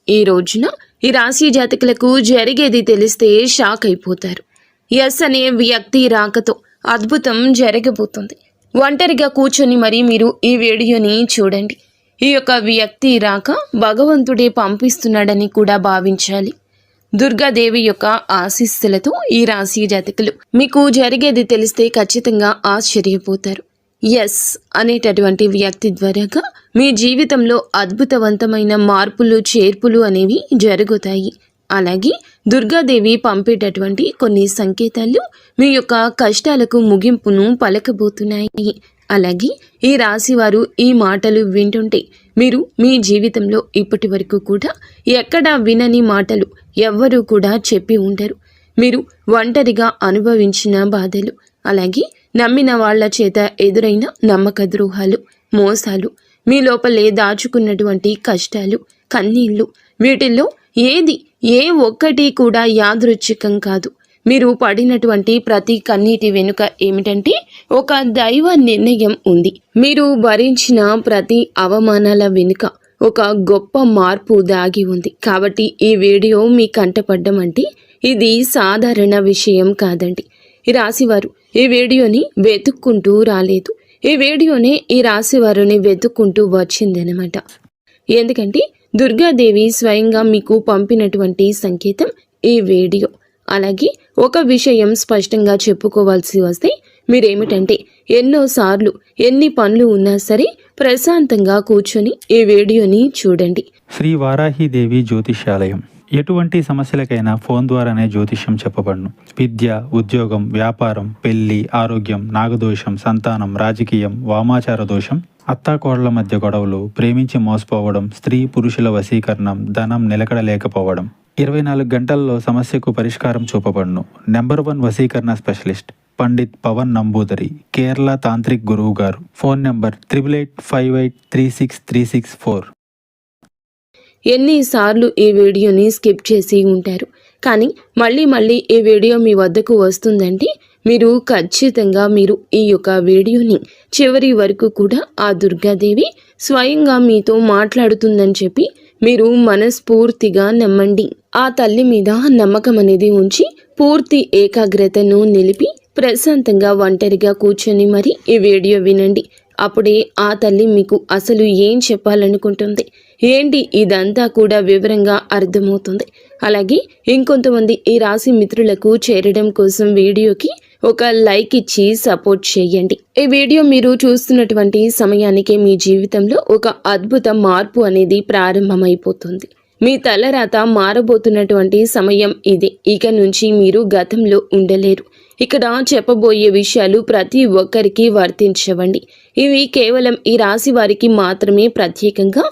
ఈ రోజున ఈ రాశి జాతకులకు జరిగేది తెలిస్తే షాక్ అయిపోతారు. ఎస్ అనే వ్యక్తి రాకతో అద్భుతం జరగబోతుంది. ఒంటరిగా కూర్చొని మరి మీరు ఈ వీడియోని చూడండి. ఈ యొక్క వ్యక్తి రాక భగవంతుడే పంపిస్తున్నాడని కూడా భావించాలి. దుర్గాదేవి యొక్క ఆశీస్సులతో ఈ రాశి జాతకులు మీకు జరిగేది తెలిస్తే ఖచ్చితంగా ఆశ్చర్యపోతారు. ఎస్ అనేటటువంటి వ్యక్తి ద్వారాగా మీ జీవితంలో అద్భుతవంతమైన మార్పులు చేర్పులు అనేవి జరుగుతాయి. అలాగే దుర్గాదేవి పంపేటటువంటి కొన్ని సంకేతాలు మీ యొక్క కష్టాలకు ముగింపును పలకబోతున్నాయి. అలాగే ఈ రాశివారు ఈ మాటలు వింటుంటే మీరు మీ జీవితంలో ఇప్పటి వరకు కూడా ఎక్కడా వినని మాటలు ఎవ్వరూ కూడా చెప్పి ఉండరు. మీరు ఒంటరిగా అనుభవించిన బాధలు, అలాగే నమ్మిన వాళ్ల చేత ఎదురైన నమ్మక ద్రోహాలు, మోసాలు, మీ లోపలే దాచుకున్నటువంటి కష్టాలు, కన్నీళ్లు, వీటిల్లో ఏ ఒక్కటి కూడా యాదృచ్ఛికం కాదు. మీరు పడినటువంటి ప్రతి కన్నీటి వెనుక ఏమిటంటే ఒక దైవ నిర్ణయం ఉంది. మీరు భరించిన ప్రతి అవమానాల వెనుక ఒక గొప్ప మార్పు దాగి ఉంది. కాబట్టి ఈ వీడియో మీ కంటపడ్డం అంటే ఇది సాధారణ విషయం కాదండి. ఈ రాశివారు ఈ వీడియోని వెతుక్కుంటూ రాలేదు. ఈ వీడియోనే ఈ రాశివారిని వెతుక్కుంటూ వచ్చిందనమాట. ఎందుకంటే దుర్గాదేవి స్వయంగా మీకు పంపినటువంటి సంకేతం ఈ వీడియో. అలాగే ఒక విషయం స్పష్టంగా చెప్పుకోవాల్సి వస్తే మీరేమిటంటే ఎన్నోసార్లు ఎన్ని పనులు ఉన్నా సరే ప్రశాంతంగా కూర్చొని ఈ వీడియోని చూడండి. శ్రీ వారాహిదేవి జ్యోతిష్యాలయం. ఎటువంటి సమస్యలకైనా ఫోన్ ద్వారానే జ్యోతిష్యం చెప్పబడును. విద్య, ఉద్యోగం, వ్యాపారం, పెళ్లి, ఆరోగ్యం, నాగదోషం, సంతానం, రాజకీయం, వామాచార దోషం, అత్తాకోడళ్ల మధ్య గొడవలు, ప్రేమించి మోసపోవడం, స్త్రీ పురుషుల వశీకరణం, ధనం నిలకడలేకపోవడం, 24 గంటల్లో సమస్యకు పరిష్కారం చూపబడును. నెంబర్ 1 వశీకరణ స్పెషలిస్ట్ పండిత్ పవన్ నంబూదరి, కేరళ తాంత్రిక్ గురువు గారు. Phone number 8858363634. ఎన్నిసార్లు ఈ వీడియోని స్కిప్ చేసి ఉంటారు, కానీ మళ్ళీ ఈ వీడియో మీ వద్దకు వస్తుందంటే మీరు ఖచ్చితంగా ఈ యొక్క వీడియోని చివరి వరకు కూడా ఆ దుర్గాదేవి స్వయంగా మీతో మాట్లాడుతుందని చెప్పి మీరు మనస్ఫూర్తిగా నమ్మండి. ఆ తల్లి మీద నమ్మకం అనేది ఉంచి పూర్తి ఏకాగ్రతను నిలిపి ప్రశాంతంగా ఒంటరిగా కూర్చొని మరి ఈ వీడియో వినండి. అప్పుడే ఆ తల్లి మీకు అసలు ఏం చెప్పాలనుకుంటుంది ఏంటి ఇదంతా కూడా వివరంగా అర్థమవుతుంది. అలాగే ఇంకొంతమంది ఈ రాశి మిత్రులకు చేరడం కోసం వీడియోకి ఒక లైక్ ఇచ్చి సపోర్ట్ చేయండి. ఈ వీడియో మీరు చూస్తున్నటువంటి సమయానికి మీ జీవితంలో ఒక అద్భుత మార్పు అనేది ప్రారంభమైపోతుంది. మీ తలరాత మారబోతున్నటువంటి సమయం ఇది. ఇక నుంచి మీరు గతంలో ఉండలేరు. ఇక్కడ చెప్పబోయే విషయాలు ప్రతి ఒక్కరికి వర్తించవండి. ఇవి కేవలం ఈ రాశి వారికి మాత్రమే ప్రత్యేకంగా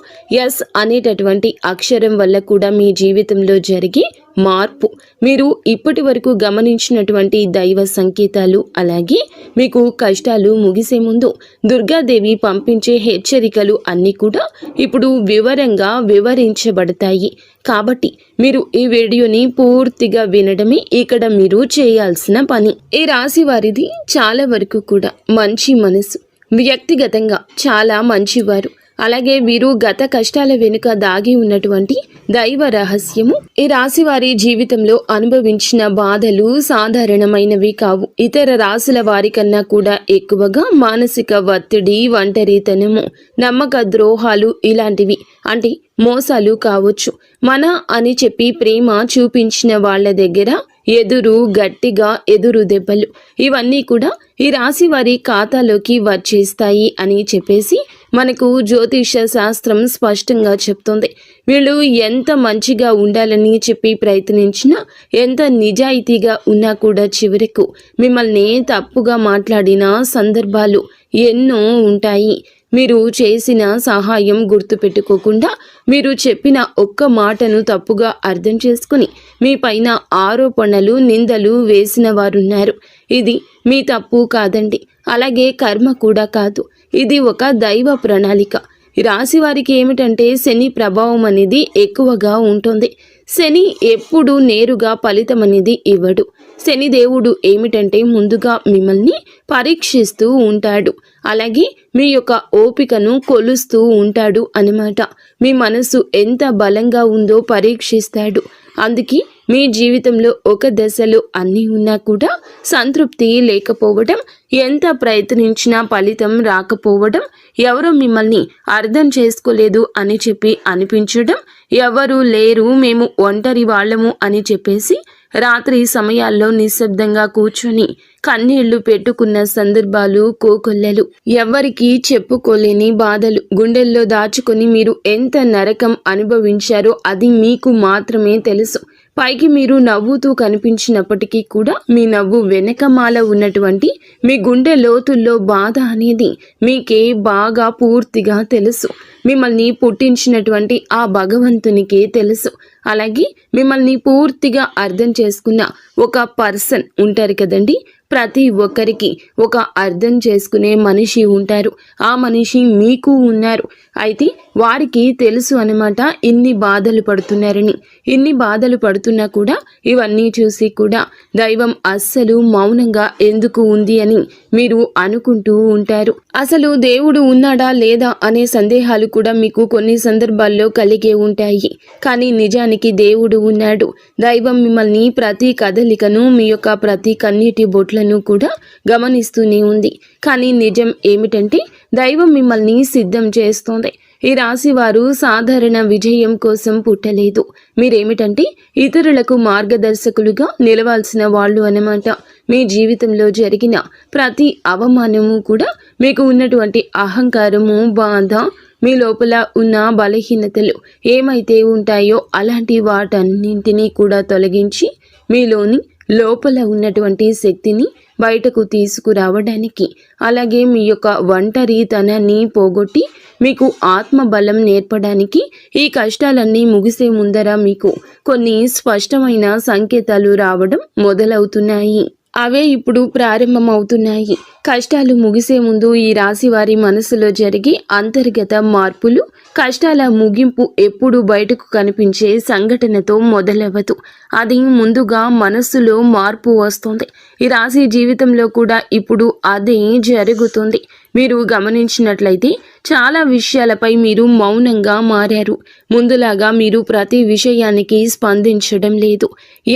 ఎస్ అనేటటువంటి అక్షరం వల్ల కూడా మీ జీవితంలో జరిగే మార్పు, మీరు ఇప్పటి వరకు గమనించినటువంటి దైవ సంకేతాలు, అలాగే మీకు కష్టాలు ముగిసే ముందు దుర్గాదేవి పంపించే హెచ్చరికలు అన్నీ కూడా ఇప్పుడు వివరంగా వివరించబడతాయి. కాబట్టి మీరు ఈ వీడియోని పూర్తిగా వినడమే ఇక్కడ మీరు చేయాల్సిన పని. ఈ రాశి వారిది చాలా వరకు కూడా మంచి మనసు, వ్యక్తిగతంగా చాలా మంచివారు. అలాగే వీరు గత కష్టాల వెనుక దాగి ఉన్నటువంటి దైవ రహస్యము. ఈ రాశి వారి జీవితంలో అనుభవించిన బాధలు సాధారణమైనవి కావు. ఇతర రాశుల వారి కన్నా కూడా ఎక్కువగా మానసిక ఒత్తిడి, ఒంటరితనము, నమ్మక ద్రోహాలు ఇలాంటివి, అంటే మోసాలు కావచ్చు. మన అని చెప్పి ప్రేమ చూపించిన వాళ్ళ దగ్గర గట్టిగా ఎదురు దెబ్బలు, ఇవన్నీ కూడా ఈ రాశి వారి ఖాతాలోకి వచ్చేస్తాయి అని చెప్పేసి మనకు జ్యోతిష శాస్త్రం స్పష్టంగా చెప్తుంది. వీళ్ళు ఎంత మంచిగా ఉండాలని చెప్పి ప్రయత్నించినా, ఎంత నిజాయితీగా ఉన్నా కూడా చివరకు మిమ్మల్ని తప్పుగా మాట్లాడిన సందర్భాలు ఎన్నో ఉంటాయి. మీరు చేసిన సహాయం గుర్తుపెట్టుకోకుండా మీరు చెప్పిన ఒక్క మాటను తప్పుగా అర్థం చేసుకుని మీ పైన ఆరోపణలు, నిందలు వేసిన వారున్నారు. ఇది మీ తప్పు కాదండి, అలాగే కర్మ కూడా కాదు. ఇది ఒక దైవ ప్రణాళిక. రాశి వారికి ఏమిటంటే శని ప్రభావం అనేది ఎక్కువగా ఉంటుంది. శని ఎప్పుడు నేరుగా ఫలితం అనేది ఇవ్వడు. శని దేవుడు ఏమిటంటే ముందుగా మిమ్మల్ని పరీక్షిస్తూ ఉంటాడు. అలాగే మీ యొక్క ఓపికను కొలుస్తూ ఉంటాడు అన్నమాట. మీ మనసు ఎంత బలంగా ఉందో పరీక్షిస్తాడు. అందుకే మీ జీవితంలో ఒక దశలో అన్నీ ఉన్నా కూడా సంతృప్తి లేకపోవడం, ఎంత ప్రయత్నించినా ఫలితం రాకపోవడం, ఎవరో మిమ్మల్ని అర్థం చేసుకోలేదు అని చెప్పి అనిపించడం, ఎవరు లేరు మేము ఒంటరి వాళ్ళము అని చెప్పేసి రాత్రి సమయాల్లో నిశ్శబ్దంగా కూర్చొని కన్నీళ్లు పెట్టుకున్న సందర్భాలు కోకొల్లలు. ఎవ్వరికీ చెప్పుకోలేని బాధలు గుండెల్లో దాచుకొని మీరు ఎంత నరకం అనుభవించారో అది మీకు మాత్రమే తెలుసు. పైకి మీరు నవ్వుతూ కనిపించినప్పటికీ కూడా మీ నవ్వు వెనకమాల ఉన్నటువంటి మీ గుండె లోతుల్లో బాధ అనేది మీకే బాగా పూర్తిగా తెలుసు. మిమ్మల్ని పుట్టించినటువంటి ఆ భగవంతునికే తెలుసు. అలాగే మిమ్మల్ని పూర్తిగా అర్థం చేసుకున్న ఒక పర్సన్ ఉంటారు కదండి. ప్రతి ఒక్కరికి ఒక అర్థం చేసుకునే మనిషి ఉంటారు. ఆ మనిషి మీకు ఉన్నారు. అయితే వారికి తెలుసు అన్నమాట ఇన్ని బాధలు పడుతున్నారని. ఇన్ని బాధలు పడుతున్నా కూడా ఇవన్నీ చూసి కూడా దైవం అస్సలు మౌనంగా ఎందుకు ఉంది అని మీరు అనుకుంటూ ఉంటారు. అసలు దేవుడు ఉన్నాడా లేదా అనే సందేహాలు కూడా మీకు కొన్ని సందర్భాల్లో కలిగే ఉంటాయి. కానీ నిజానికి దేవుడు ఉన్నాడు. దైవం మిమ్మల్ని ప్రతి కదలికను, మీ యొక్క ప్రతి కన్నీటి బొట్లను కూడా గమనిస్తూనే ఉంది. కానీ నిజం ఏమిటంటే దైవం మిమ్మల్ని సిద్ధం చేస్తోంది. ఈ రాశి వారు సాధారణ విజయం కోసం పుట్టలేదు. మీరేమిటంటే ఇతరులకు మార్గదర్శకులుగా నిలవాల్సిన వాళ్ళు అన్నమాట. మీ జీవితంలో జరిగిన ప్రతి అవమానము కూడా మీకు ఉన్నటువంటి అహంకారము, బాధ, మీ లోపల ఉన్న బలహీనతలు ఏమైతే ఉంటాయో అలాంటి వాటన్నింటినీ కూడా తొలగించి మీలోని లోపల ఉన్నటువంటి శక్తిని బయటకు తీసుకురావడానికి, అలాగే మీ యొక్క ఒంటరితనాన్ని పోగొట్టి మీకు ఆత్మబలం నేర్పడానికి ఈ కష్టాలన్నీ ముగిసే ముందర మీకు కొన్ని స్పష్టమైన సంకేతాలు రావడం మొదలవుతున్నాయి. అవే ఇప్పుడు ప్రారంభమవుతున్నాయి. కష్టాలు ముగిసే ముందు ఈ రాశి వారి మనసులో జరిగే అంతర్గత మార్పులు, కష్టాల ముగింపు ఎప్పుడు బయటకు కనిపించే సంఘటనతో మొదలవ్వదు. అది ముందుగా మనస్సులో మార్పు వస్తుంది. ఈ రాశి జీవితంలో కూడా ఇప్పుడు అదే జరుగుతుంది. మీరు గమనించినట్లయితే చాలా విషయాలపై మీరు మౌనంగా మారారు. ముందులాగా మీరు ప్రతి విషయానికి స్పందించడం లేదు.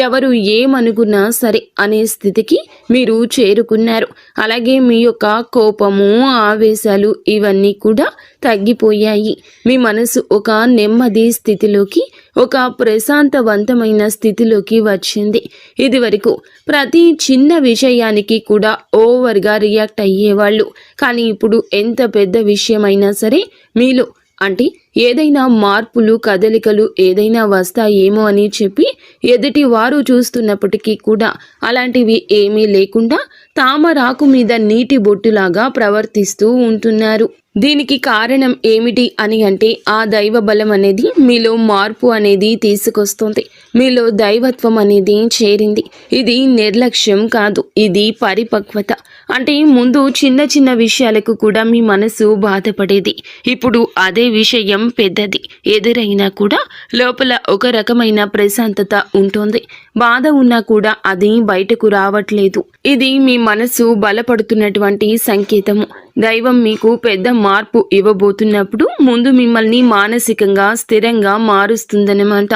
ఎవరు ఏమనుకున్నా సరే అనే స్థితికి మీరు చేరుకున్నారు. అలాగే మీ యొక్క కోపము, ఆవేశాలు ఇవన్నీ కూడా తగ్గిపోయాయి. మీ మనసు ఒక నెమ్మది స్థితిలోకి, ఒక ప్రశాంతవంతమైన స్థితిలోకి వచ్చింది. ఇది వరకు ప్రతి చిన్న విషయానికి కూడా ఓవర్గా రియాక్ట్ అయ్యేవాళ్ళు. కానీ ఇప్పుడు ఎంత పెద్ద విషయమైనా సరే మీలో అంటే ఏదైనా మార్పులు, కదలికలు ఏదైనా వస్తాయేమో అని చెప్పి ఎదుటి వారు చూస్తున్నప్పటికీ కూడా అలాంటివి ఏమీ లేకుండా తామరాకు మీద నీటి బొట్టులాగా ప్రవర్తిస్తూ ఉంటున్నారు. దీనికి కారణం ఏమిటి అని అంటే ఆ దైవ బలం అనేది మీలో మార్పు అనేది తీసుకొస్తుంది. మీలో దైవత్వం అనేది చేరింది. ఇది నిర్లక్ష్యం కాదు, ఇది పరిపక్వత. అంటే ముందు చిన్న చిన్న విషయాలకు కూడా మీ మనసు బాధపడేది. ఇప్పుడు అదే విషయం పెద్దది ఎదురైనా కూడా లోపల ఒక రకమైన ప్రశాంతత ఉంటుంది. బాధ ఉన్నా కూడా అది బయటకు రావట్లేదు. ఇది మీ మనసు బలపడుతున్నటువంటి సంకేతము. దైవం మీకు పెద్ద మార్పు ఇవ్వబోతున్నప్పుడు ముందు మిమ్మల్ని మానసికంగా స్థిరంగా మారుస్తుందన్నమాట.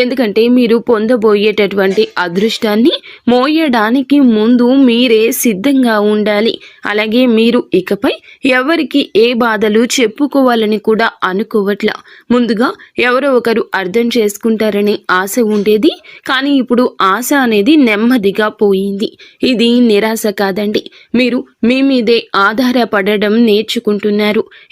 ఎందుకంటే మీరు పొందబోయేటటువంటి అదృష్టాన్ని మోయడానికి ముందు మీరే సిద్ధంగా ఉండాలి. అలాగే మీరు ఇకపై ఎవరికి ఏ బాధలు చెప్పుకోవాలని కూడా అనుకోవట్లా. ముందుగా ఎవరో ఒకరు అర్థం చేసుకుంటారని ఆశ ఉండేది. కానీ ఇప్పుడు ఆశ అనేది నెమ్మదిగా పోయింది. ఇది నిరాశ కాదండి. మీరు మీ మీదే ఆధారపడడం నేర్చుకుంటున్నారు.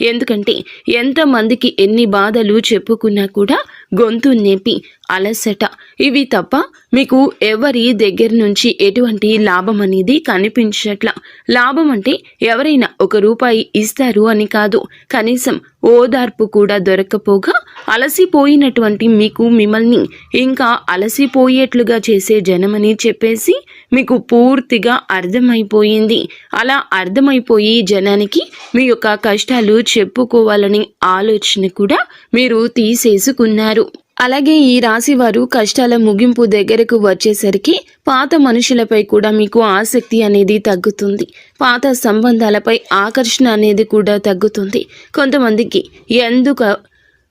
ఎందుకంటే ఎంతమందికి ఎన్ని బాధలు చెప్పుకున్నా కూడా గొంతు నొప్పి, అలసట ఇవి తప్ప మీకు ఎవరి దగ్గర నుంచి ఎటువంటి లాభం అనేది కనిపించట్లా. లాభం అంటే ఎవరైనా ₹1 ఇస్తారు అని కాదు, కనీసం ఓదార్పు కూడా దొరకపోగా అలసిపోయినటువంటి మీకు మిమ్మల్ని ఇంకా అలసిపోయేట్లుగా చేసే జనమని చెప్పేసి మీకు పూర్తిగా అర్థమైపోయింది. అలా అర్థమైపోయి జనానికి మీ యొక్క కష్టాలు చెప్పుకోవాలని ఆలోచన కూడా మీరు తీసేసుకున్నారు. అలాగే ఈ రాశి వారు కష్టాల ముగింపు దగ్గరకు వచ్చేసరికి పాత మనుషులపై కూడా మీకు ఆసక్తి అనేది తగ్గుతుంది. పాత సంబంధాలపై ఆకర్షణ అనేది కూడా తగ్గుతుంది.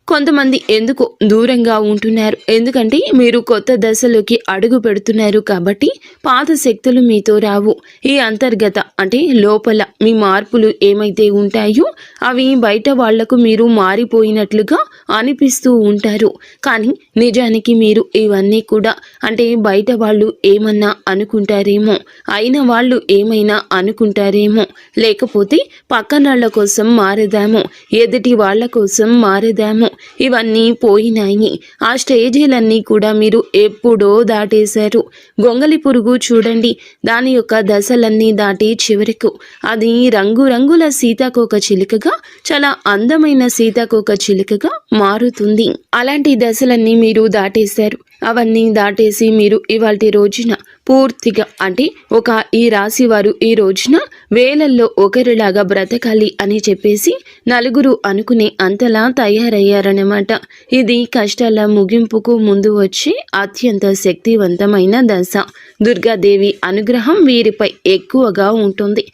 కొంతమంది ఎందుకు దూరంగా ఉంటున్నారు, ఎందుకంటే మీరు కొత్త దశలోకి అడుగు పెడుతున్నారు కాబట్టి పాత శక్తులు మీతో రావు. ఈ అంతర్గత అంటే లోపల మీ మార్పులు ఏమైతే ఉంటాయో అవి బయట వాళ్లకు మీరు మారిపోయినట్లుగా అనిపిస్తూ ఉంటారు. కానీ నిజానికి మీరు ఇవన్నీ కూడా అంటే బయట వాళ్ళు ఏమన్నా అనుకుంటారేమో, అయిన వాళ్ళు ఏమైనా అనుకుంటారేమో, లేకపోతే పక్కనాళ్ల కోసం మారేదామో, ఎదుటి వాళ్ళ కోసం మారేదామో, ఇవన్నీ పోయినాయి. ఆ స్టేజీలన్నీ కూడా మీరు ఎప్పుడో దాటేశారు. గొంగలి పురుగు చూడండి, దాని యొక్క దశలన్నీ దాటి చివరకు అది రంగురంగుల సీతాకోక చిలుకగా, చాలా అందమైన సీతాకోక చిలుకగా మారుతుంది. అలాంటి దశలన్నీ మీరు దాటేశారు. అవన్నీ దాటేసి మీరు ఇవాల్టి రోజున పూర్తిగా అంటే ఈ రాశి వారు ఈ రోజున వేలల్లో ఒకరిలాగా బ్రతకాలి అని చెప్పేసి నలుగురు అనుకునే అంతలా తయారయ్యారన్నమాట. ఇది కష్టాల ముగింపుకు ముందు వచ్చే అత్యంత శక్తివంతమైన దశ. దుర్గాదేవి అనుగ్రహం వీరిపై ఎక్కువగా ఉంటుంది.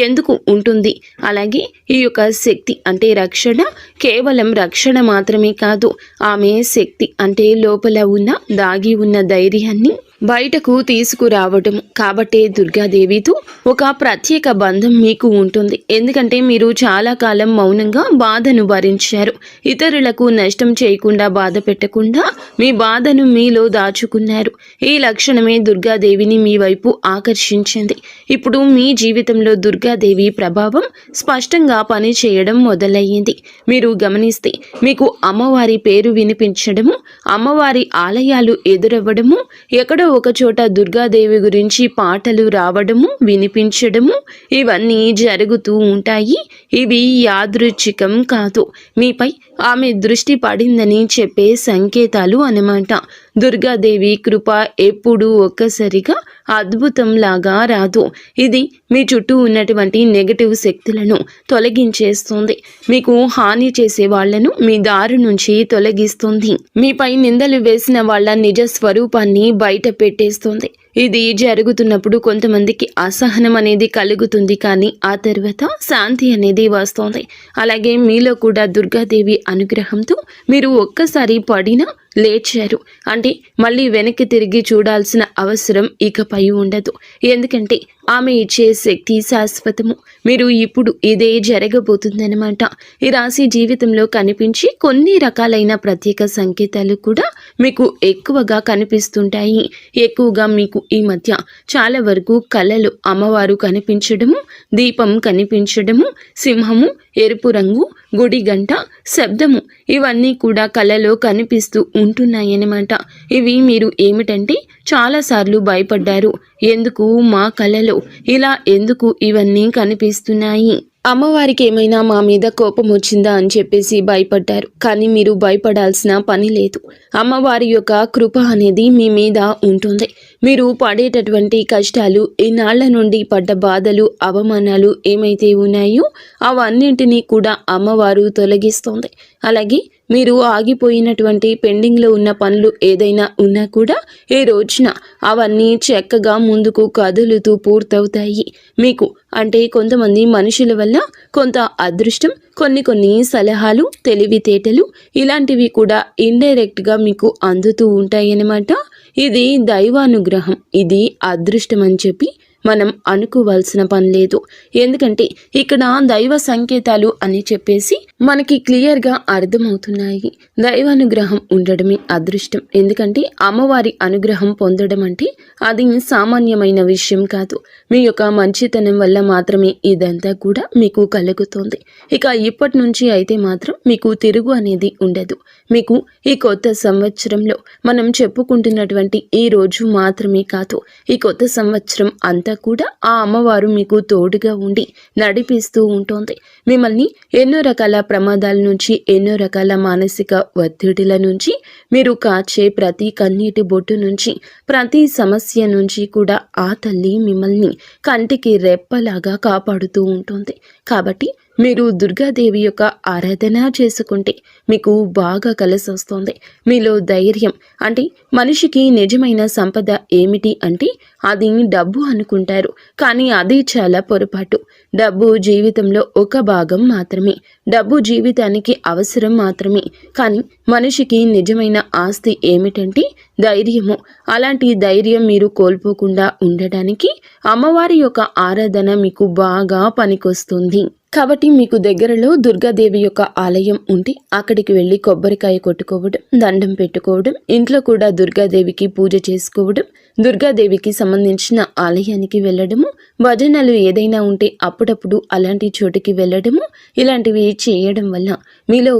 ఎందుకు ఉంటుంది? అలాగే ఈ యొక్క శక్తి అంటే రక్షణ కేవలం రక్షణ మాత్రమే కాదు, ఆమె శక్తి అంటే లోపల ఉన్న దాగి ఉన్న ధైర్యాన్ని బయటకు తీసుకురావటం. కాబట్టే దుర్గాదేవితో ఒక ప్రత్యేక బంధం మీకు ఉంటుంది. ఎందుకంటే మీరు చాలా కాలం మౌనంగా బాధను భరించారు. ఇతరులకు నష్టం చేయకుండా, బాధ పెట్టకుండా మీ బాధను మీలో దాచుకున్నారు. ఈ లక్షణమే దుర్గాదేవిని మీ వైపు ఆకర్షించింది. ఇప్పుడు మీ జీవితంలో దుర్గాదేవి ప్రభావం స్పష్టంగా పనిచేయడం మొదలయ్యింది. మీరు గమనిస్తే మీకు అమ్మవారి పేరు వినిపించడము, అమ్మవారి ఆలయాలు ఎదురవ్వడము, ఎక్కడో ఒక చోట దుర్గాదేవి గురించి పాటలు రావడము, వినిపించడము, ఇవన్నీ జరుగుతూ ఉంటాయి. ఇవి యాదృచ్ఛికం కాదు, మీపై ఆమె దృష్టి పడిందని చెప్పే సంకేతాలు అన్నమాట. దుర్గాదేవి కృప ఎప్పుడూ ఒక్కసారిగా అద్భుతంలాగా రాదు. ఇది మీ చుట్టూ ఉన్నటువంటి నెగటివ్ శక్తులను తొలగించేస్తుంది. మీకు హాని చేసే వాళ్లను మీ దారి నుంచి తొలగిస్తుంది. మీపై నిందలు వేసిన వాళ్ళ నిజ స్వరూపాన్ని బయట పెట్టేస్తుంది. ఇది జరుగుతున్నప్పుడు కొంతమందికి అసహనం అనేది కలుగుతుంది, కానీ ఆ తర్వాత శాంతి అనేది వస్తుంది. అలాగే మీలో కూడా దుర్గాదేవి అనుగ్రహంతో మీరు ఒక్కసారి పడినా లేచారు అంటే మళ్ళీ వెనక్కి తిరిగి చూడాల్సిన అవసరం ఇకపై ఉండదు. ఎందుకంటే ఆమె ఇచ్చే శక్తి శాశ్వతము. మీరు ఇప్పుడు ఇదే జరగబోతుందన్నమాట. ఈ రాశి జీవితంలో కనిపించి కొన్ని రకాలైన ప్రత్యేక సంకేతాలు కూడా మీకు ఎక్కువగా కనిపిస్తుంటాయి. ఎక్కువగా మీకు ఈ మధ్య చాలా వరకు కళలు అమ్మవారు కనిపించడము, దీపం కనిపించడము, సింహము, ఎరుపు రంగు, గుడి గంట, శబ్దము, ఇవన్నీ కూడా కళలో కనిపిస్తూ ఉంటున్నాయన్నమాట. ఇవి మీరు ఏమిటంటే చాలాసార్లు భయపడ్డారు. ఎందుకు మా కళలో ఇలా ఎందుకు ఇవన్నీ కనిపిస్తున్నాయి, అమ్మవారికి ఏమైనా మా మీద కోపం వచ్చిందా అని చెప్పేసి భయపడ్డారు. కానీ మీరు భయపడాల్సిన పని లేదు. అమ్మవారి యొక్క కృప అనేది మీ మీద ఉంటుంది. మీరు పడేటటువంటి కష్టాలు, ఈనాళ్ల నుండి పడ్డ బాధలు, అవమానాలు ఏమైతే ఉన్నాయో అవన్నింటినీ కూడా అమ్మవారు తొలగిస్తుంది. అలాగే మీరు ఆగిపోయినటువంటి పెండింగ్లో ఉన్న పనులు ఏదైనా ఉన్నా కూడా ఈ రోజున అవన్నీ చక్కగా ముందుకు కదులుతూ పూర్తవుతాయి. మీకు అంటే కొంతమంది మనుషుల వల్ల కొంత అదృష్టం, కొన్ని సలహాలు, తెలివితేటలు ఇలాంటివి కూడా ఇండైరెక్ట్గా మీకు అందుతూ ఉంటాయన్నమాట. ఇది దైవానుగ్రహం, ఇది అదృష్టం అని చెప్పి మనం అనుకోవాల్సిన పని లేదు. ఎందుకంటే ఇక్కడ దైవ సంకేతాలు అని చెప్పేసి మనకి క్లియర్గా అర్థమవుతున్నాయి. దైవానుగ్రహం ఉండడమే అదృష్టం. ఎందుకంటే అమ్మవారి అనుగ్రహం పొందడం అంటే అది సామాన్యమైన విషయం కాదు. మీ యొక్క మంచితనం వల్ల మాత్రమే ఇదంతా కూడా మీకు కలుగుతుంది. ఇక ఇప్పటి నుంచి అయితే మాత్రం మీకు తిరుగు అనేది ఉండదు. మీకు ఈ కొత్త సంవత్సరంలో మనం చెప్పుకుంటున్నటువంటి ఈ రోజు మాత్రమే కాదు, ఈ కొత్త సంవత్సరం అంతా కూడా ఆ అమ్మవారు మీకు తోడుగా ఉండి నడిపిస్తూ ఉంటుంది. మిమ్మల్ని ఎన్నో రకాల ప్రమాదాల నుంచి, ఎన్నో రకాల మానసిక ఒత్తిడిల నుంచి, మీరు కాచే ప్రతి కన్నీటి బొట్టు నుంచి, ప్రతి సమస్య నుంచి కూడా ఆ తల్లి మిమ్మల్ని కంటికి రెప్పలాగా కాపాడుతూ ఉంటుంది. కాబట్టి మీరు దుర్గాదేవి యొక్క ఆరాధన చేసుకుంటే మీకు బాగా కలిసి వస్తుంది. మీలో ధైర్యం అంటే మనిషికి నిజమైన సంపద ఏమిటి అంటే అది డబ్బు అనుకుంటారు, కానీ అది చాలా పొరపాటు. డబ్బు జీవితంలో ఒక భాగం మాత్రమే, డబ్బు జీవితానికి అవసరం మాత్రమే. కానీ మనిషికి నిజమైన ఆస్తి ఏమిటంటే ధైర్యము. అలాంటి ధైర్యం మీరు కోల్పోకుండా ఉండడానికి అమ్మవారి యొక్క ఆరాధన మీకు బాగా పనికొస్తుంది. కాబట్టి మీకు దగ్గరలో దుర్గాదేవి యొక్క ఆలయం ఉంటే అక్కడికి వెళ్ళి కొబ్బరికాయ కొట్టుకోవడం, దండం పెట్టుకోవడం, ఇంట్లో కూడా దుర్గాదేవికి పూజ చేసుకోవడం, దుర్గాదేవికి సంబంధించిన ఆలయానికి వెళ్ళడము, భజనలు ఏదైనా ఉంటే అప్పుడప్పుడు అలాంటి చోటుకి వెళ్ళడము, ఇలాంటివి చేయడం వల్ల మీలో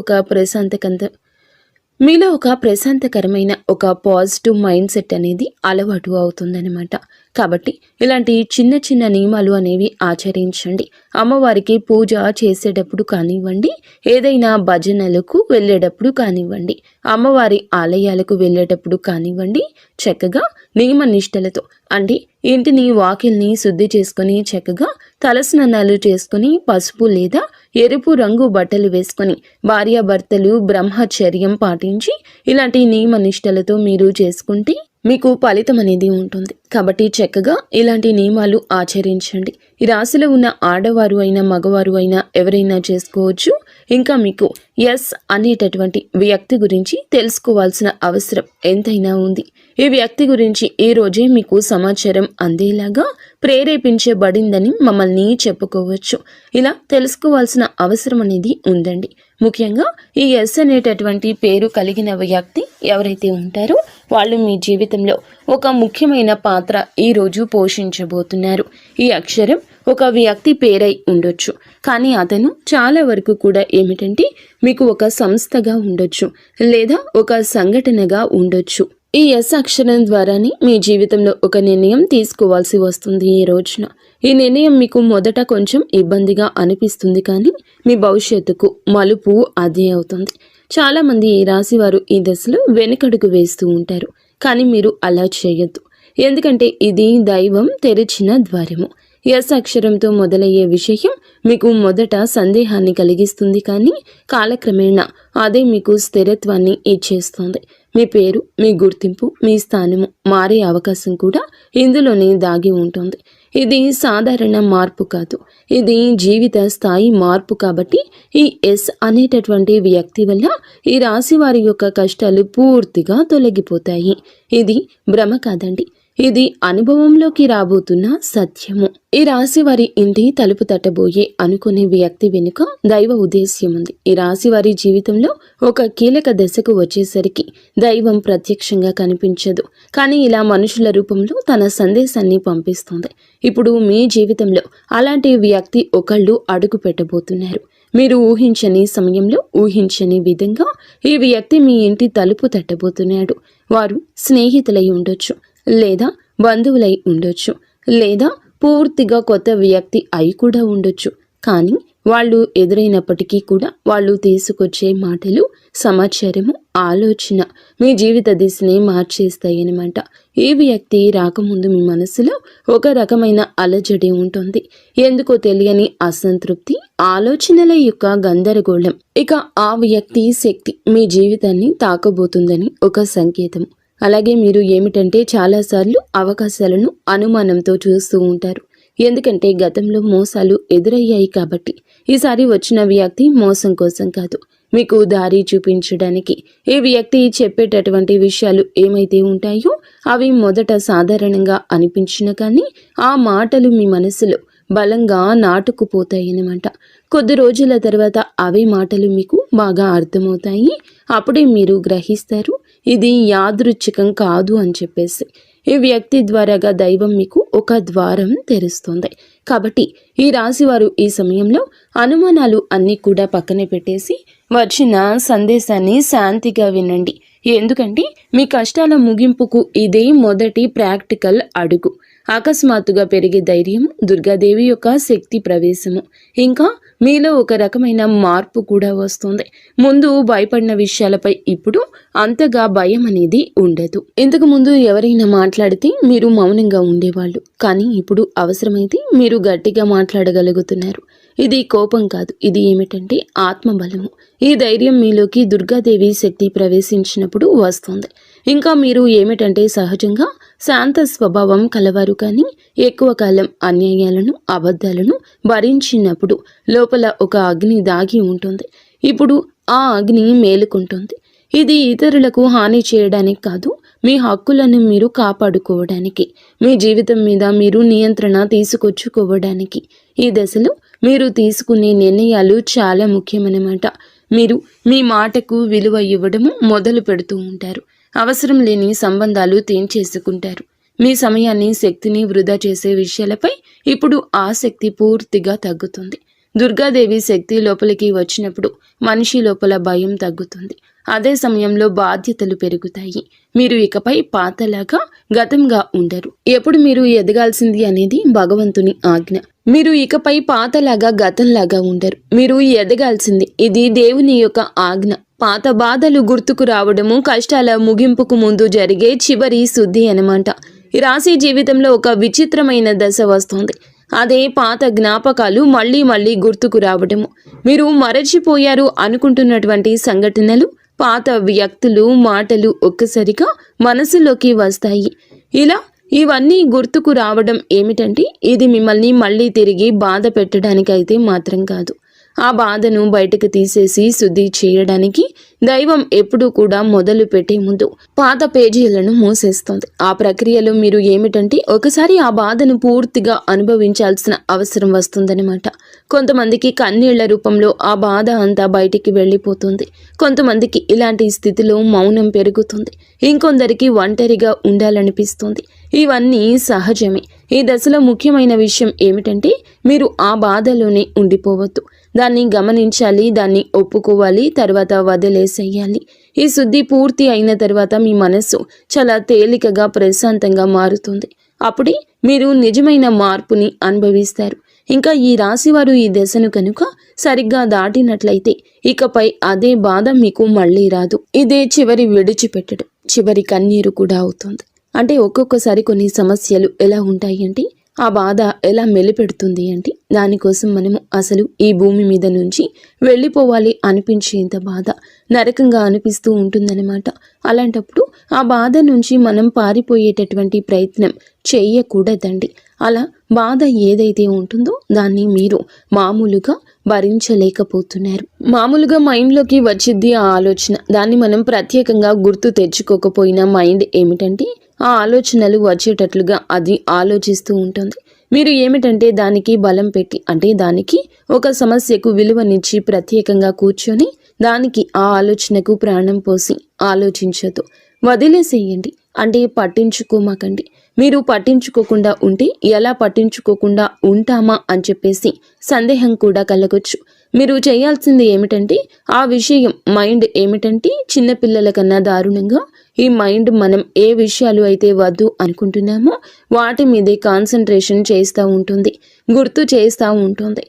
ఒక ప్రశాంతకరమైన ఒక పాజిటివ్ మైండ్ సెట్ అనేది అలవాటు అవుతుందన్నమాట. కాబట్టి ఇలాంటి చిన్న చిన్న నియమాలు అనేవి ఆచరించండి. అమ్మవారికి పూజ చేసేటప్పుడు కానివ్వండి, ఏదైనా భజనలకు వెళ్ళేటప్పుడు కానివ్వండి, అమ్మవారి ఆలయాలకు వెళ్ళేటప్పుడు కానివ్వండి, చక్కగా నియమ నిష్టలతో అంటే ఇంటిని వాకిల్ని శుద్ధి చేసుకొని చక్కగా తలస్నానాలు చేసుకుని పసుపు లేదా ఎరుపు రంగు బట్టలు వేసుకొని భార్యాభర్తలు బ్రహ్మచర్యం పాటించి ఇలాంటి నియమ నిష్టలతో మీరు చేసుకుంటే మీకు ఫలితం అనేది ఉంటుంది. కాబట్టి చక్కగా ఇలాంటి నియమాలు ఆచరించండి. ఈ రాశిలో ఉన్న ఆడవారు అయినా మగవారు అయినా ఎవరైనా చేసుకోవచ్చు. ఇంకా మీకు ఎస్ అనేటటువంటి వ్యక్తి గురించి తెలుసుకోవాల్సిన అవసరం ఎంతైనా ఉంది. ఈ వ్యక్తి గురించి ఈ రోజే మీకు సమాచారం అందేలాగా ప్రేరేపించబడిందని మమ్మల్ని చెప్పుకోవచ్చు. ఇలా తెలుసుకోవాల్సిన అవసరం అనేది ఉందండి. ముఖ్యంగా ఈ ఎస్ అనేటటువంటి పేరు కలిగిన వ్యక్తి ఎవరైతే ఉంటారో వాళ్ళు మీ జీవితంలో ఒక ముఖ్యమైన పాత్ర ఈరోజు పోషించబోతున్నారు. ఈ అక్షరం ఒక వ్యక్తి పేరై ఉండొచ్చు, కానీ అతను చాలా వరకు కూడా ఏమిటంటే మీకు ఒక సంస్థగా ఉండొచ్చు లేదా ఒక సంఘటనగా ఉండొచ్చు. ఈ ఎస్ అక్షరం ద్వారానే మీ జీవితంలో ఒక నిర్ణయం తీసుకోవాల్సి వస్తుంది. ఈ రోజున ఈ నిర్ణయం మీకు మొదట కొంచెం ఇబ్బందిగా అనిపిస్తుంది, కానీ మీ భవిష్యత్తుకు మలుపు అదే అవుతుంది. చాలామంది ఈ రాశి వారు ఈ దశలో వెనుకడుగు వేస్తూ ఉంటారు, కానీ మీరు అలా చేయొద్దు. ఎందుకంటే ఇది దైవం తెరిచిన ద్వారము. ఎస్ అక్షరంతో మొదలయ్యే విషయం మీకు మొదట సందేహాన్ని కలిగిస్తుంది, కానీ కాలక్రమేణా అదే మీకు స్థిరత్వాన్ని ఇచ్చేస్తుంది. మీ పేరు, మీ గుర్తింపు, మీ స్థానము మారే అవకాశం కూడా ఇందులోనే దాగి ఉంటుంది. ఇది సాధారణ మార్పు కాదు, ఇది జీవిత స్థాయి మార్పు. కాబట్టి ఈ ఎస్ అనేటటువంటి వ్యక్తి వల్ల ఈ రాశి వారి యొక్క కష్టాలు పూర్తిగా తొలగిపోతాయి. ఇది భ్రమ కాదండి, ఇది అనుభవంలోకి రాబోతున్న సత్యము. ఈ రాశి వారి ఇంటి తలుపు తట్టబోయే అనుకునే వ్యక్తి వెనుక దైవ ఉద్దేశ్యం ఉంది. ఈ రాశి వారి జీవితంలో ఒక కీలక దశకు వచ్చేసరికి దైవం ప్రత్యక్షంగా కనిపించదు, కానీ ఇలా మనుషుల రూపంలో తన సందేశాన్ని పంపిస్తుంది. ఇప్పుడు మీ జీవితంలో అలాంటి వ్యక్తి ఒకళ్ళు అడుగు పెట్టబోతున్నారు. మీరు ఊహించని సమయంలో ఊహించని విధంగా ఈ వ్యక్తి మీ ఇంటి తలుపు తట్టబోతున్నాడు. వారు స్నేహితులై ఉండొచ్చు, లేదా బంధువులై ఉండొచ్చు, లేదా పూర్తిగా కొత్త వ్యక్తి అయి కూడా ఉండొచ్చు. కానీ వాళ్ళు ఎదురైనప్పటికీ కూడా వాళ్ళు తీసుకొచ్చే మాటలు, సమాచారము, ఆలోచన మీ జీవిత దిశని మార్చేస్తాయన్నమాట. ఈ వ్యక్తి రాకముందు మీ మనసులో ఒక రకమైన అలజడి ఉంటుంది. ఎందుకో తెలియని అసంతృప్తి, ఆలోచనల యొక్క గందరగోళం. ఇక ఆ వ్యక్తి శక్తి మీ జీవితాన్ని తాకబోతుందని ఒక సంకేతం. అలాగే మీరు ఏమిటంటే చాలాసార్లు అవకాశాలను అనుమానంతో చూస్తూ ఉంటారు. ఎందుకంటే గతంలో మోసాలు ఎదురయ్యాయి కాబట్టి. ఈసారి వచ్చిన వ్యక్తి మోసం కోసం కాదు, మీకు దారి చూపించడానికి. ఈ వ్యక్తి చెప్పేటటువంటి విషయాలు ఏమైతే ఉంటాయో అవి మొదట సాధారణంగా అనిపించిన కానీ ఆ మాటలు మీ మనసులో బలంగా నాటుకుపోతాయన్నమాట. కొద్ది రోజుల తర్వాత అవే మాటలు మీకు బాగా అర్థమవుతాయి. అప్పుడే మీరు గ్రహిస్తారు ఇది యాదృచ్ఛికం కాదు అని చెప్పేసి. ఈ వ్యక్తి ద్వారాగా దైవం మీకు ఒక ద్వారం తెరుస్తుంది. కాబట్టి ఈ రాశి వారు ఈ సమయంలో అనుమానాలు అన్నీ కూడా పక్కనే పెట్టేసి వచ్చిన సందేశాన్ని శాంతిగా వినండి. ఎందుకంటే మీ కష్టాల ముగింపుకు ఇదే మొదటి ప్రాక్టికల్ అడుగు. అకస్మాత్తుగా పెరిగే ధైర్యం, దుర్గాదేవి యొక్క శక్తి ప్రవేశము, ఇంకా మీలో ఒక రకమైన మార్పు కూడా వస్తుంది. ముందు భయపడిన విషయాలపై ఇప్పుడు అంతగా భయం అనేది ఉండదు. ఇంతకు ముందు ఎవరైనా మాట్లాడితే మీరు మౌనంగా ఉండేవాళ్ళు, కానీ ఇప్పుడు అవసరమైతే మీరు గట్టిగా మాట్లాడగలుగుతున్నారు. ఇది కోపం కాదు, ఇది ఏమిటంటే ఆత్మబలము. ఈ ధైర్యం మీలోకి దుర్గాదేవి శక్తి ప్రవేశించినప్పుడు వస్తుంది. ఇంకా మీరు ఏమిటంటే సహజంగా శాంత స్వభావం కలవారు, కానీ ఎక్కువ కాలం అన్యాయాలను అబద్ధాలను భరించినప్పుడు లోపల ఒక అగ్ని దాగి ఉంటుంది. ఇప్పుడు ఆ అగ్ని మేలుకుంటుంది. ఇది ఇతరులకు హాని చేయడానికి కాదు, మీ హక్కులను మీరు కాపాడుకోవడానికి, మీ జీవితం మీద మీరు నియంత్రణ తీసుకొచ్చుకోవడానికి. ఈ దశలో మీరు తీసుకునే నిర్ణయాలు చాలా ముఖ్యమన్నమాట. మీరు మీ మాటకు విలువ ఇవ్వడము మొదలు పెడుతూ ఉంటారు. అవసరం లేని సంబంధాలు తెంచేసుకుంటారు. మీ సమయాన్ని శక్తిని వృధా చేసే విషయాలపై ఇప్పుడు ఆసక్తి పూర్తిగా తగ్గుతుంది. దుర్గాదేవి శక్తి లోపలికి వచ్చినప్పుడు మనిషి లోపల భయం తగ్గుతుంది. అదే సమయంలో బాధ్యతలు పెరుగుతాయి. మీరు ఇకపై పాతలాగా గతంగా ఉండరు. ఎప్పుడు మీరు ఎదగాల్సింది అనేది భగవంతుని ఆజ్ఞ. మీరు ఇకపై పాతలాగా గతంలాగా ఉండరు. మీరు ఎదగాల్సింది, ఇది దేవుని యొక్క ఆజ్ఞ. పాత బాధలు గుర్తుకు రావడము కష్టాల ముగింపుకు ముందు జరిగే చివరి శుద్ధి అన్నమాట. ఈ రాశి జీవితంలో ఒక విచిత్రమైన దశ వస్తుంది. అదే పాత జ్ఞాపకాలు మళ్ళీ మళ్ళీ గుర్తుకు రావడము. మీరు మరచిపోయారు అనుకుంటున్నటువంటి సంఘటనలు, పాత వ్యక్తులు, మాటలు ఒక్కసారిగా మనసులోకి వస్తాయి. ఇలా ఇవన్నీ గుర్తుకు రావడం ఏమిటంటే ఇది మిమ్మల్ని మళ్ళీ తిరిగి బాధ పెట్టడానికైతే మాత్రం కాదు. ఆ బాధను బయటకు తీసేసి శుద్ధి చేయడానికి దైవం ఎప్పుడూ కూడా మొదలు పెట్టే ముందు పాత పేజీలను మూసేస్తుంది. ఆ ప్రక్రియలో మీరు ఏమిటంటే ఒకసారి ఆ బాధను పూర్తిగా అనుభవించాల్సిన అవసరం వస్తుందన్నమాట. కొంతమందికి కన్నీళ్ల రూపంలో ఆ బాధ అంతా బయటికి వెళ్ళిపోతుంది. కొంతమందికి ఇలాంటి స్థితిలో మౌనం పెరుగుతుంది. ఇంకొందరికి ఒంటరిగా ఉండాలనిపిస్తుంది. ఇవన్నీ సహజమే. ఈ దశలో ముఖ్యమైన విషయం ఏమిటంటే మీరు ఆ బాధలోనే ఉండిపోవద్దు. దాన్ని గమనించాలి, దాన్ని ఒప్పుకోవాలి, తర్వాత వదిలేసేయాలి. ఈ శుద్ధి పూర్తి అయిన తర్వాత మీ మనస్సు చాలా తేలికగా ప్రశాంతంగా మారుతుంది. అప్పుడే మీరు నిజమైన మార్పుని అనుభవిస్తారు. ఇంకా ఈ రాశివారు ఈ దశను కనుక సరిగ్గా దాటినట్లయితే ఇకపై అదే బాధ మీకు మళ్ళీ రాదు. ఇదే చివరి విడిచిపెట్టడం, చివరి కన్నీరు కూడా అవుతుంది. అంటే ఒక్కొక్కసారి కొన్ని సమస్యలు ఎలా ఉంటాయి అంటే ఆ బాధ ఎలా మెలిపెడుతుంది అంటే దానికోసం మనము అసలు ఈ భూమి మీద నుంచి వెళ్ళిపోవాలి అనిపించేంత బాధ నరకంగా అనిపిస్తూ ఉంటుందన్నమాట. అలాంటప్పుడు ఆ బాధ నుంచి మనం పారిపోయేటటువంటి ప్రయత్నం చేయకూడదండి. అలా బాధ ఏదైతే ఉంటుందో దాన్ని మీరు మామూలుగా భరించలేకపోతున్నారు. మామూలుగా మైండ్లోకి వచ్చింది ఆ ఆలోచన. దాన్ని మనం ప్రత్యేకంగా గుర్తు తెచ్చుకోకపోయినా మైండ్ ఏమిటంటే ఆ ఆలోచనలు వచ్చేటట్లుగా అది ఆలోచిస్తూ ఉంటుంది. మీరు ఏమిటంటే దానికి బలం పెట్టి, అంటే దానికి ఒక సమస్యకు విలువనిచ్చి ప్రత్యేకంగా కూర్చొని దానికి ఆ ఆలోచనకు ప్రాణం పోసి ఆలోచించదు. వదిలేసేయండి. అంటే పట్టించుకోమాకండి. మీరు పట్టించుకోకుండా ఉంటే ఎలా పట్టించుకోకుండా ఉంటామా అని చెప్పేసి సందేహం కూడా కలగొచ్చు. మీరు చేయాల్సింది ఏమిటంటే ఆ విషయం మైండ్ ఏమిటంటే చిన్నపిల్లల కన్నా దారుణంగా ఈ మైండ్ మనం ఏ విషయాలు అయితే వద్దు అనుకుంటున్నామో వాటి మీదే కాన్సన్ట్రేషన్ చేస్తూ ఉంటుంది, గుర్తు చేస్తూ ఉంటుంది.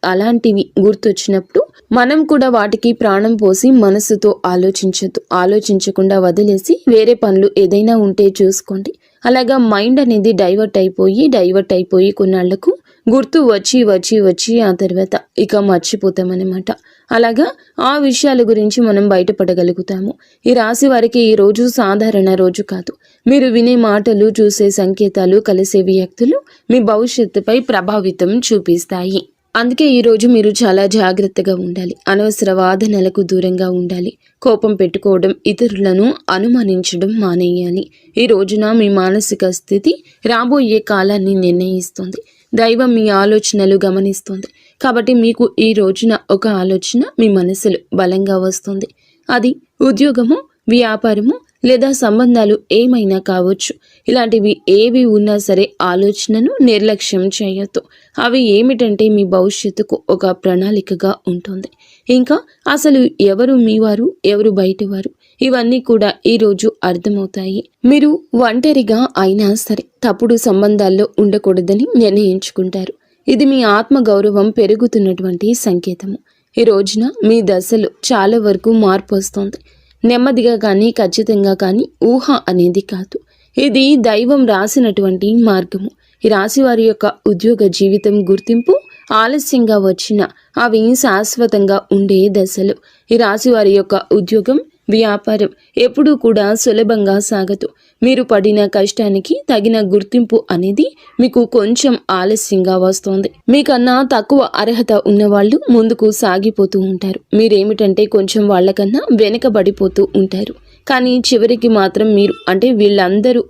అలాంటివి గుర్తొచ్చినప్పుడు మనం కూడా వాటికి ప్రాణం పోసి మనసుతో ఆలోచించొద్దు. ఆలోచించకుండా వదిలేసి వేరే పనులు ఏదైనా ఉంటే చూసుకోండి. అలాగా మైండ్ అనేది డైవర్ట్ అయిపోయి కొన్నాళ్లకు గుర్తు వచ్చి ఆ తర్వాత ఇక మర్చిపోతామన్నమాట. అలాగా ఆ విషయాల గురించి మనం బయటపడగలుగుతాము. ఈ రాశి వారికి ఈ రోజు సాధారణ రోజు కాదు. మీరు వినే మాటలు, చూసే సంకేతాలు, కలిసే వ్యక్తులు మీ భవిష్యత్తుపై ప్రభావితం చూపిస్తాయి. అందుకే ఈరోజు మీరు చాలా జాగ్రత్తగా ఉండాలి. అనవసర వాదనలకు దూరంగా ఉండాలి. కోపం పెట్టుకోవడం, ఇతరులను అనుమానించడం మానేయాలి. ఈ రోజున మీ మానసిక స్థితి రాబోయే కాలాన్ని నిర్ణయిస్తుంది. దైవం మీ ఆలోచనలు గమనిస్తుంది. కాబట్టి మీకు ఈ రోజున ఒక ఆలోచన మీ మనసులో బలంగా వస్తుంది. అది ఉద్యోగము, వ్యాపారము లేదా సంబంధాలు ఏమైనా కావచ్చు. ఇలాంటివి ఏవి ఉన్నా సరే ఆలోచనను నిర్లక్ష్యం చేయొద్దు. అవి ఏమిటంటే మీ భవిష్యత్తుకు ఒక ప్రణాళికగా ఉంటుంది. ఇంకా అసలు ఎవరు మీవారు, ఎవరు బయటవారు, ఇవన్నీ కూడా ఈరోజు అర్థమవుతాయి. మీరు ఒంటరిగా అయినా సరే తప్పుడు సంబంధాల్లో ఉండకూడదని నిర్ణయించుకుంటారు. ఇది మీ ఆత్మగౌరవం పెరుగుతున్నటువంటి సంకేతము. ఈ రోజున మీ దశలో చాలా వరకు మార్పు వస్తుంది. నెమ్మదిగా కానీ ఖచ్చితంగా కానీ ఊహ అనేది కాదు. ఇది దైవం రాసినటువంటి మార్గము. ఈ రాశి వారి యొక్క ఉద్యోగ జీవితం గుర్తింపు ఆలస్యంగా వచ్చినా అవి శాశ్వతంగా ఉండే దశలు. ఈ రాశి వారి యొక్క ఉద్యోగం, వ్యాపారం ఎప్పుడూ కూడా సులభంగా సాగదు. మీరు పడిన కష్టానికి తగిన గుర్తింపు అనేది మీకు కొంచెం ఆలస్యంగా వస్తుంది. మీకన్నా తక్కువ అర్హత ఉన్నవాళ్ళు ముందుకు సాగిపోతూ ఉంటారు. మీరేమిటంటే కొంచెం వాళ్ళకన్నా వెనుకబడిపోతూ ఉంటారు. కానీ చివరికి మాత్రం మీరు వీళ్ళందరూ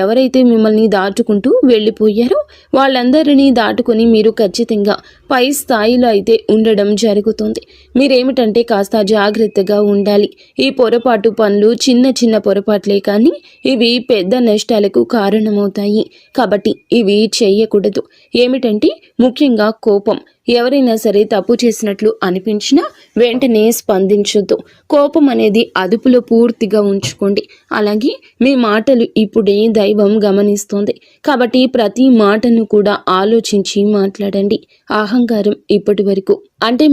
ఎవరైతే మిమ్మల్ని దాటుకుంటూ వెళ్ళిపోయారో వాళ్ళందరినీ దాటుకొని మీరు ఖచ్చితంగా పై స్థాయిలో అయితే ఉండడం జరుగుతుంది. మీరేమిటంటే కాస్త జాగ్రత్తగా ఉండాలి. ఈ పొరపాటు పనులు చిన్న చిన్న పొరపాట్లే కానీ ఇవి పెద్ద నష్టాలకు కారణమవుతాయి. కాబట్టి ఇవి చేయకూడదు. ఏమిటంటే ముఖ్యంగా కోపం. ఎవరైనా సరే తప్పు చేసినట్లు అనిపించినా వెంటనే స్పందించొద్దు. కోపం అనేది అదుపులో పూర్తిగా ఉంచుకోండి. అలాగే మీ మాటలు ఇప్పుడే దైవం గమనిస్తోంది. కాబట్టి ప్రతి మాటను కూడా ఆలోచించి మాట్లాడండి. అహంకారం ఇప్పటి వరకు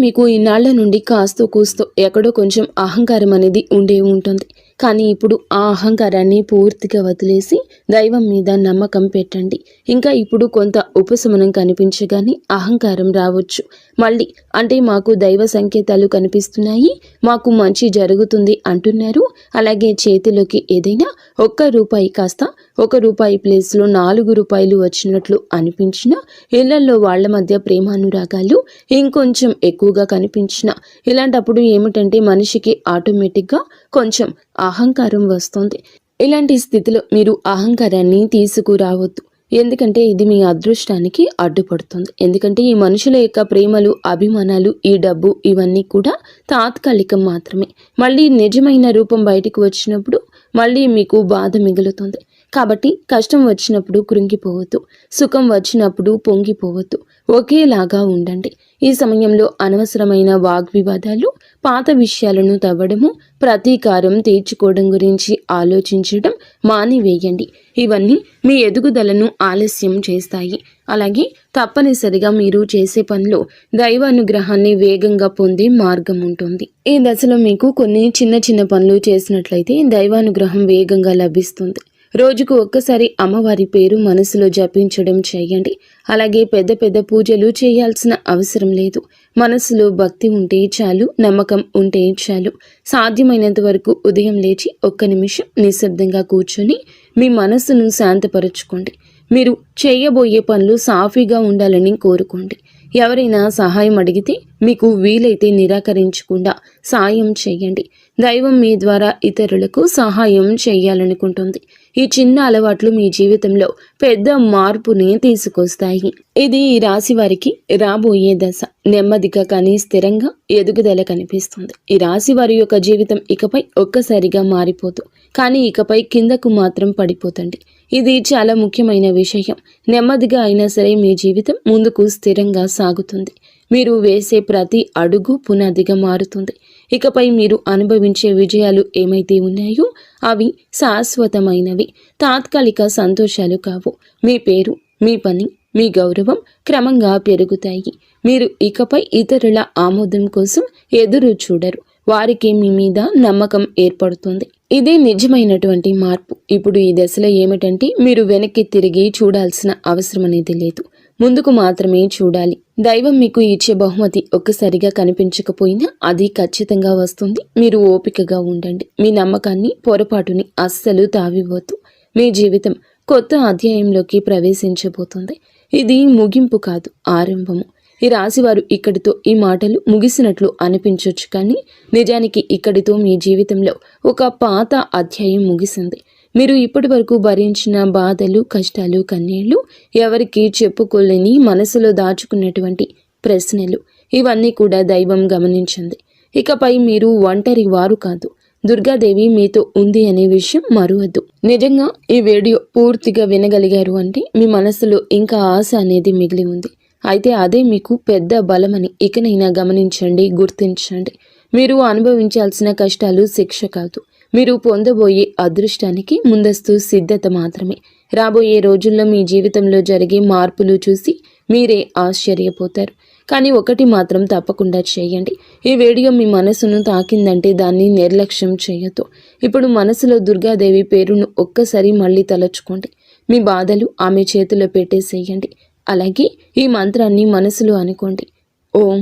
మీకు ఇన్నాళ్ల నుండి కాస్తో కూస్తో ఎక్కడో కొంచెం అహంకారం అనేది ఉండే ఉంటుంది. కానీ ఇప్పుడు ఆ అహంకారాన్ని పూర్తిగా వదిలేసి దైవం మీద నమ్మకం పెట్టండి. ఇంకా ఇప్పుడు కొంత ఉపశమనం కనిపించగానే అహంకారం రావచ్చు. మళ్ళీ మాకు దైవ సంకేతాలు కనిపిస్తున్నాయి, మాకు మంచి జరుగుతుంది అంటున్నారు. అలాగే చేతిలోకి ఏదైనా ₹1 కాస్త ₹1 ప్లేస్లో ₹4 వచ్చినట్లు అనిపించిన, ఇళ్లలో వాళ్ల మధ్య ప్రేమానురాగాలు ఇంకొంచెం ఎక్కువగా కనిపించిన, ఇలాంటప్పుడు ఏమిటంటే మనిషికి ఆటోమేటిక్గా కొంచెం అహంకారం వస్తుంది. ఇలాంటి స్థితిలో మీరు అహంకారాన్ని తీసుకురావద్దు. ఎందుకంటే ఇది మీ అదృష్టానికి అడ్డుపడుతుంది. ఎందుకంటే ఈ మనుషుల యొక్క ప్రేమలు, అభిమానాలు, ఈ డబ్బు ఇవన్నీ కూడా తాత్కాలికం మాత్రమే. మళ్ళీ నిజమైన రూపం బయటికి వచ్చినప్పుడు మళ్ళీ మీకు బాధ మిగులుతుంది. కాబట్టి కష్టం వచ్చినప్పుడు కృంగిపోవద్దు, సుఖం వచ్చినప్పుడు పొంగిపోవద్దు. ఒకేలాగా ఉండండి. ఈ సమయంలో అనవసరమైన వాగ్వివాదాలు, పాత విషయాలను తవ్వడము, ప్రతీకారం తీర్చుకోవడం గురించి ఆలోచించడం మానివేయండి. ఇవన్నీ మీ ఎదుగుదలను ఆలస్యం చేస్తాయి. అలాగే తప్పనిసరిగా మీరు చేసే పనిలో దైవానుగ్రహాన్ని వేగంగా పొందే మార్గం ఉంటుంది. ఈ దశలో మీకు కొన్ని చిన్న చిన్న పనులు చేసినట్లయితే దైవానుగ్రహం వేగంగా లభిస్తుంది. రోజుకు ఒక్కసారి అమ్మవారి పేరు మనసులో జపించడం చేయండి. అలాగే పెద్ద పెద్ద పూజలు చేయాల్సిన అవసరం లేదు. మనసులో భక్తి ఉంటే చాలు, నమ్మకం ఉంటే చాలు. సాధ్యమైనంత వరకు ఉదయం లేచి 1 నిమిషం నిశ్శబ్దంగా కూర్చొని మీ మనసును శాంతపరచుకోండి. మీరు చేయబోయే పనులు సాఫీగా ఉండాలని కోరుకోండి. ఎవరైనా సహాయం అడిగితే మీకు వీలైతే నిరాకరించకుండా సాయం చేయండి. దైవం మీ ద్వారా ఇతరులకు సహాయం చేయాలనుకుంటుంది. ఈ చిన్న అలవాట్లు మీ జీవితంలో పెద్ద మార్పుని తీసుకొస్తాయి. ఇది ఈ రాశి వారికి రాబోయే దశ. నెమ్మదిగా కానీ స్థిరంగా ఎదుగుదల కనిపిస్తుంది. ఈ రాశి వారి యొక్క జీవితం ఇకపై ఒక్కసారిగా మారిపోదు, కానీ ఇకపై కిందకు మాత్రం పడిపోతండి. ఇది చాలా ముఖ్యమైన విషయం. నెమ్మదిగా అయినా సరే మీ జీవితం ముందుకు స్థిరంగా సాగుతుంది. మీరు వేసే ప్రతి అడుగు పునాదిగా మారుతుంది. ఇకపై మీరు అనుభవించే విజయాలు ఏమైతే ఉన్నాయో అవి శాశ్వతమైనవి, తాత్కాలిక సంతోషాలు కావు. మీ పేరు, మీ పని, మీ గౌరవం క్రమంగా పెరుగుతాయి. మీరు ఇకపై ఇతరుల ఆమోదం కోసం ఎదురు చూడరు. వారికి మీ మీద నమ్మకం ఏర్పడుతుంది. ఇదే నిజమైనటువంటి మార్పు. ఇప్పుడు ఈ దశలో ఏమిటంటే మీరు వెనక్కి తిరిగి చూడాల్సిన అవసరం అనేది లేదు, ముందుకు మాత్రమే చూడాలి. దైవం మీకు ఇచ్చే బహుమతి ఒక్కసారిగా కనిపించకపోయినా అది ఖచ్చితంగా వస్తుంది. మీరు ఓపికగా ఉండండి. మీ నమ్మకాన్ని, పొరపాటుని అస్సలు తావివ్వద్దు. మీ జీవితం కొత్త అధ్యాయంలోకి ప్రవేశించబోతుంది. ఇది ముగింపు కాదు, ఆరంభము. ఈ రాశివారు ఇక్కడితో ఈ మాటలు ముగిసినట్లు అనిపించవచ్చు, కానీ నిజానికి ఇక్కడితో మీ జీవితంలో ఒక పాత అధ్యాయం ముగిసింది. మీరు ఇప్పటి వరకు భరించిన బాధలు, కష్టాలు, కన్నీళ్లు, ఎవరికి చెప్పుకోలేని మనసులో దాచుకున్నటువంటి ప్రశ్నలు, ఇవన్నీ కూడా దైవం గమనించింది. ఇకపై మీరు ఒంటరి వారు కాదు, దుర్గాదేవి మీతో ఉంది అనే విషయం మరువద్దు. నిజంగా ఈ వీడియో పూర్తిగా వినగలిగారు అంటే మీ మనసులో ఇంకా ఆశ అనేది మిగిలి ఉంది. అయితే అదే మీకు పెద్ద బలమని ఇకనైనా గమనించండి, గుర్తించండి. మీరు అనుభవించాల్సిన కష్టాలు శిక్ష కాదు, మీరు పొందబోయే అదృష్టానికి ముందస్తు సిద్ధత మాత్రమే. రాబోయే రోజుల్లో మీ జీవితంలో జరిగే మార్పులు చూసి మీరే ఆశ్చర్యపోతారు. కానీ ఒకటి మాత్రం తప్పకుండా చేయండి. ఈ వీడియో మీ మనసును తాకిందంటే దాన్ని నిర్లక్ష్యం చేయొద్దు. ఇప్పుడు మనసులో దుర్గాదేవి పేరును ఒక్కసారి మళ్ళీ తలచుకోండి. మీ బాధలు ఆమె చేతిలో పెట్టేసేయండి. అలాగే ఈ మంత్రాన్ని మనసులో అనుకోండి. ఓం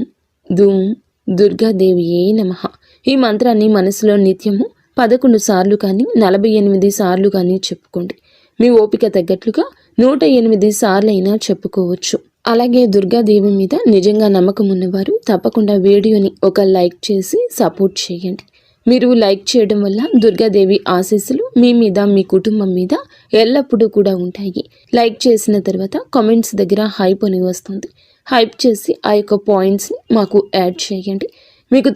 ధూమ్ దుర్గాదేవియే నమః. ఈ మంత్రాన్ని మనసులో నిత్యము 11 సార్లు కానీ 48 సార్లు కానీ చెప్పుకోండి. మీ ఓపిక తగ్గట్లుగా 108 సార్లైనా చెప్పుకోవచ్చు. అలాగే దుర్గాదేవి మీద నిజంగా నమ్మకం ఉన్నవారు తప్పకుండా వీడియోని ఒక లైక్ చేసి సపోర్ట్ చేయండి. మీరు లైక్ చేయడం వల్ల దుర్గాదేవి ఆశీస్సులు మీ మీద మీ కుటుంబం మీద ఎల్లప్పుడూ కూడా ఉంటాయి. లైక్ చేసిన తర్వాత కామెంట్స్ దగ్గర హైప్ అని వస్తుంది. హైప్ చేసి ఆ యొక్క పాయింట్స్ని మాకు యాడ్ చేయండి. మీకు